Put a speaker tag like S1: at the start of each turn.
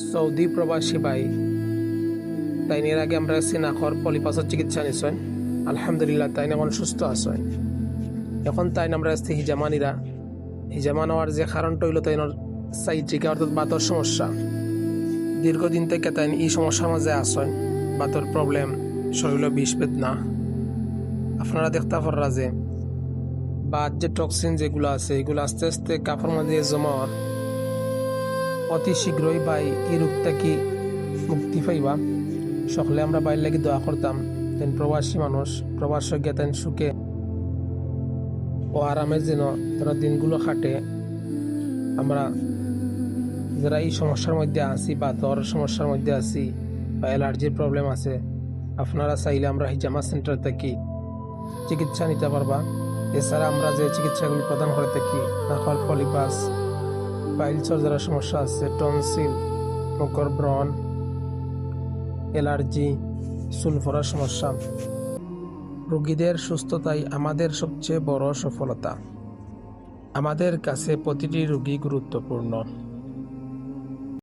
S1: Saudi প্রবাসী ভাই তাইনের আগে আমরা সিনাখর পলিপাসের চিকিৎসা নিছেন। আলহামদুলিল্লাহ তাইন এখন সুস্থ আছেন। এখন তাইন আমরা আসতে হিজামানিরা হিজামা নেওয়ার যে কারণটা হইল তাইনের সাইট্রিকা অর্থাৎ বাতর সমস্যা। দীর্ঘদিন থেকে তাইন এই সমস্যার মাঝে আসেন। বাতর প্রবলেম, শরীর বিষ বেদনা। আপনারা দেখতে পাররা যে বাদ যে টক্সিন যেগুলো আছে এগুলো আস্তে আস্তে কাপড় মাঝে জমা হওয়ার অতি শীঘ্রই ভাই এই রোগটা কি মুক্তি পাইবা। সকলে আমরা বাইর লাগি দোয়া করতাম তেন প্রবাসী মানুষ প্রবাস গিয়ে তেন সুখে ও আরামের যেন তারা দিনগুলো কাটে। আমরা যারা এই সমস্যার মধ্যে আছি বা দর সমস্যার মধ্যে আছি বা অ্যালার্জির প্রবলেম আছে, আপনারা চাইলে আমরা হিজামা সেন্টার থেকে চিকিৎসা নিতে পারবা। এছাড়া আমরা যে চিকিৎসাগুলি প্রদান করে থাকি নাকল পলিপাস, পাইলসের যারা সমস্যা আছে, টনসিল, মুখর ব্রণ, অ্যালার্জি, সুলফরার সমস্যা, রোগীদের সুস্থতাই আমাদের সবচেয়ে বড় সফলতা। আমাদের কাছে প্রতিটি রোগী গুরুত্বপূর্ণ।